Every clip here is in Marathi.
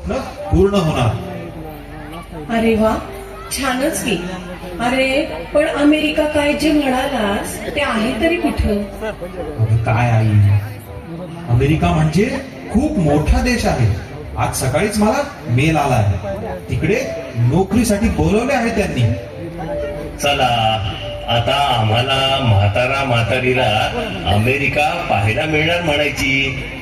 स्वप्न पूर्ण होणार. अरे वा, छानच की. अरे पण अमेरिका काय जे म्हणालास ते आहे तरी कुठं? अगं काय आई, अमेरिका म्हणजे खूप मोठा देश आहे. आज सकाळीच मला मेल आला आहे, तिकडे नोकरीसाठी बोलवले आहे त्यांनी. चला आता आम्हाला म्हातारा म्हातारीला अमेरिका पाहायला मिळणार म्हणायची.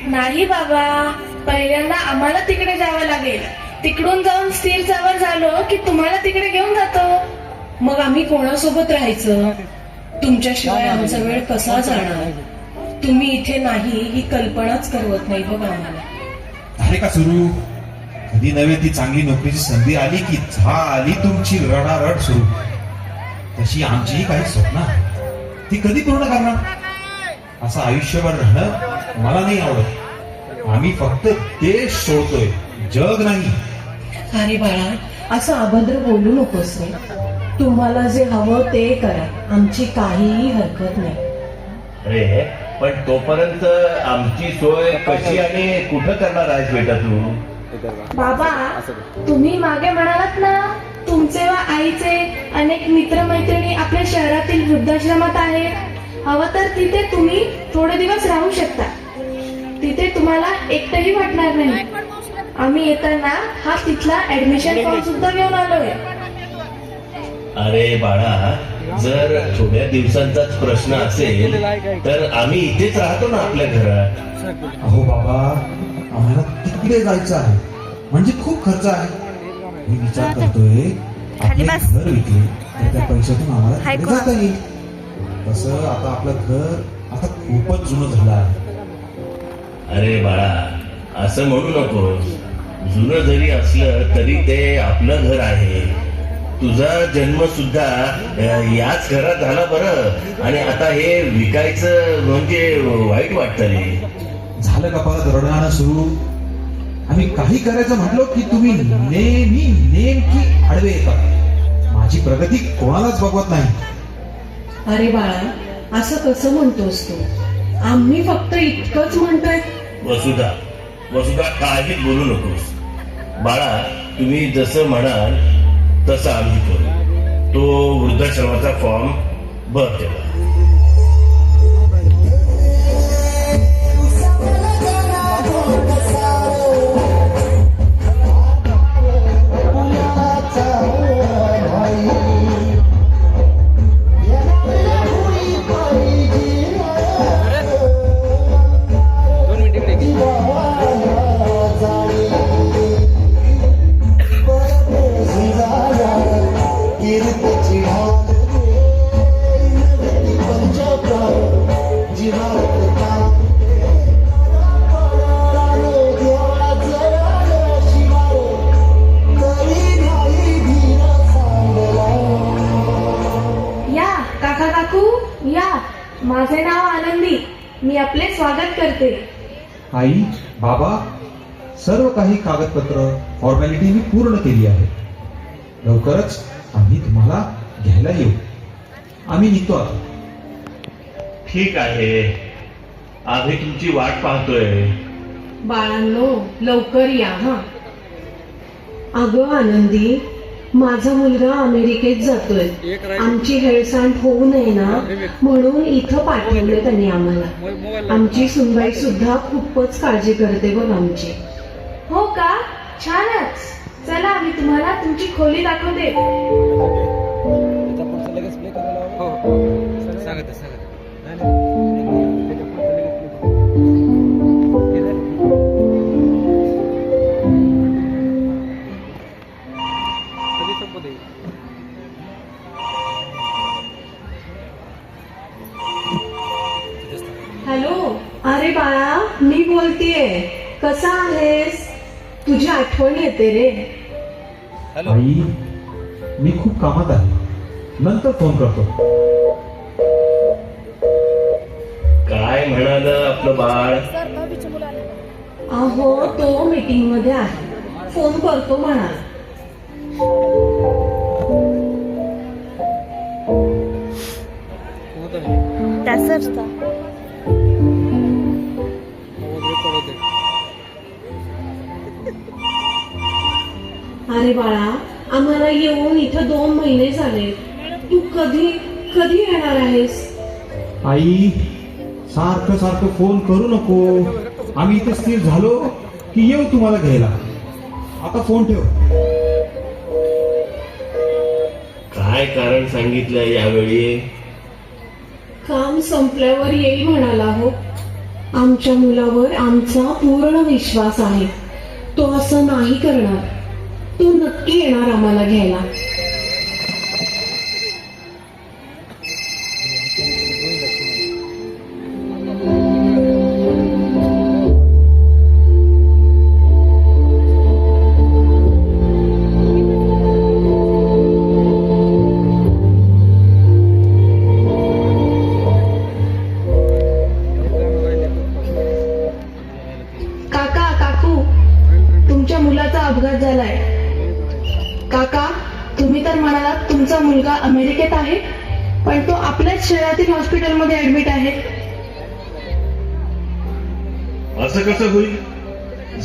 नाही बाबा, पहिल्यांदा आम्हाला तिकडे जावं लागेल. तिकडून जाऊन स्थिर जावर झालो की तुम्हाला तिकडे घेऊन जातो. मग आम्ही कोणासोबत राहायचं? तुमच्याशिवाय आमचा वेळ कसा जाणार? तुम्ही इथे नाही ही कल्पनाच करवत नाही बघ आम्हाला. आहे का सुरू? कधी नव्हे ती चांगली नोकरीची संधी आली की झाली तुमची रडारड सुरू. तशी आमचीही काही स्वप्न आहेत, ती कधी पूर्ण करणार? असं आयुष्यभर राहणं मला नाही आवडत. आम्ही फक्त देश सोडतोय, जग नाही. अरे बाळा, असं अभद्र बोलू नकोस रे. तुम्हाला जे हवं ते करा, आमची काहीही हरकत नाही. अरे पण तोपर्यंत आमची सोय कशी आणि कुठं करणार आहेस बेटा तू? बाबा, तुम्ही मागे म्हणालात ना तुमचे व आईचे अनेक मित्रमैत्रिणी आपल्या शहरातील वृद्धाश्रमात आहेत. हवं तर तिथे तुम्ही थोडे दिवस राहू शकता. तिथे तुम्हाला एकटंही वाटणार नाही. आम्ही येताना हा तिथला ऍडमिशन फॉर्म सुद्धा घेऊन आलोय. अरे बाळा, जर थोड्या दिवसांचाच प्रश्न असेल तर आम्ही इथेच राहतो ना आपल्या घरात. अहो बाबा, आम्हाला तिकडे जायचं आहे, म्हणजे खूप खर्च आहे. मी विचार करतोय आपले घर विकले तर त्या पैशातून आम्हाला तिकडे जाता येईल. तसं आता आपलं घर आता खूपच जुनं झालं आहे. अरे बाळा, असं म्हणू नको. जुनं जरी असलं तरी ते आपलं घर आहे. तुझा जन्म सुद्धा याच घरात झाला बरं, आणि आता हे विकायचं म्हणजे वाईट वाटतं रे. झालं का परत रडगाणं सुरू? आम्ही काही करायचं म्हटलो की तुम्ही नेमकी आडवे येतात. माझी प्रगती कोणालाच बघवत नाही. अरे बाळा, असं कसं म्हणतोस तू? आम्ही फक्त इतकंच म्हणतोय. वसुधा काहीच बोलू नकोस. बाळा, तुम्ही जसं म्हणाल तसं आम्ही करू. तो वृद्धाश्रमाचा फॉर्म भर तेव्हा. माझे नाव आनंदी. मी आपले स्वागत करते. आई, बाबा, सर्व काही कागदपत्र फॉर्मॅलिटी मी पूर्ण केली आहे. लवकरच आम्ही तुम्हाला घ्यायला येऊ. आम्ही निघतो आता. ठीक आहे, आम्ही तुमची वाट पाहतोय. बाळांनो, लवकर या हा. अगं आनंदी, माझा मुलगा अमेरिकेत जातोय. आमची हेळसांड होऊ नये ना म्हणून इथं पाठवलं त्यांनी आम्हाला. आमची सुनबाई सुद्धा खूपच काळजी करते बघ आमची. हो का? छानच. चला, मी तुम्हाला तुमची खोली दाखवते. हॅलो. अरे बाळा, मी बोलतीये. कसा आहेस? तुझी आठवण येते रे. आई, मी खूप कामात आहे, नंतर फोन करतो. काय म्हणाल आपलं बाळ? अहो, तो मीटिंग मध्ये आहे, फोन करतो म्हणाला. अरे बाळा, आम्हाला येऊन इथं 2 महिने झाले. तू कधी कधी येणार आहेस? आई, सारखं सारखं फोन करू नको. आम्ही इथे स्थिर झालो की येऊ तुम्हाला घ्यायला. आता फोन ठेव. काय कारण सांगितलं यावेळी? काम संपल्यावर येईल म्हणाला हो. आमच्या मुलावर आमचा पूर्ण विश्वास आहे. तो असं नाही करणार. तो नक्की येणार आम्हाला घ्यायला. काका काकू, तुमच्या मुलाचा अपघात झालाय. काका, तुम्ही तर म्हणालात तुमचा मुलगा अमेरिकेत आहे, पण तो आपल्याच शहरातील हॉस्पिटलमध्ये ऍडमिट आहे. असं कसं होईल?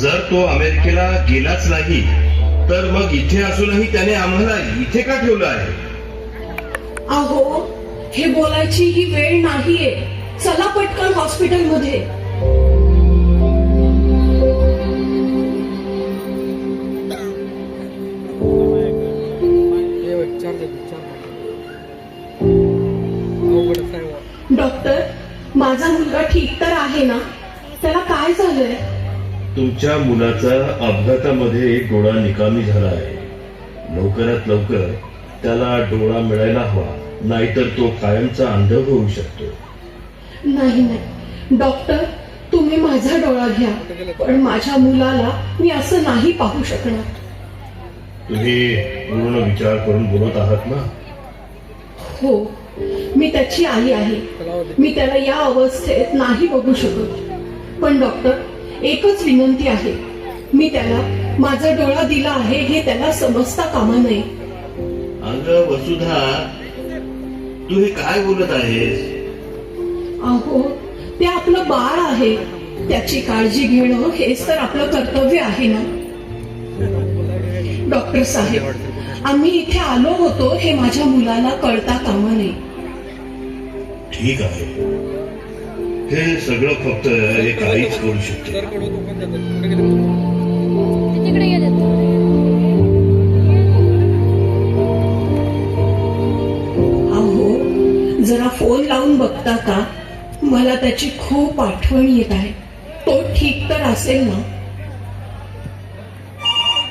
जर तो अमेरिकेला गेलाच नाही तर मग इथे असूनही त्याने आम्हाला इथे का ठेवलं आहे? अहो, हे बोलायची ही वेळ नाहीये. चला पटकन हॉस्पिटलमध्ये. डॉक्टर, माझा मुलगा ठीक तर आहे ना? त्याला काय झालंय? तुमच्या मुलाचा अपघातामध्ये एक डोळा निकामी झाला आहे. लवकरात लवकर त्याला डोळा मिळायला हवा, नाहीतर तो कायमचा अंध होऊ शकतो. नाही नाही डॉक्टर, तुम्ही माझा डोळा घ्या, पण माझ्या मुलाला मी असं नाही पाहू शकणार. तुम्ही पूर्ण विचार करून बोलत आहात ना? हो, मी त्याची आई आहे. मी त्याला या अवस्थेत नाही बघू शकत. पण डॉक्टर, एकच विनंती आहे. मी त्याला माझा डोळा दिला आहे हे त्याला समजता कामा नये. अगं वसुधा, तू हे काय बोलत आहेस? अहो, ते आपलं बाळ आहे. त्याची काळजी घेणं हेच तर आपलं कर्तव्य आहे ना. डॉक्टर साहेब, आम्ही इथे आलो होतो हे माझ्या मुलाला कळता कामा नये. ठीक आहे, हे सगळं फक्त एक आईच करू शकते. अहो, जरा फोन लावून बघता का? मला त्याची खूप आठवण येत आहे. तो ठीक तर असेल ना?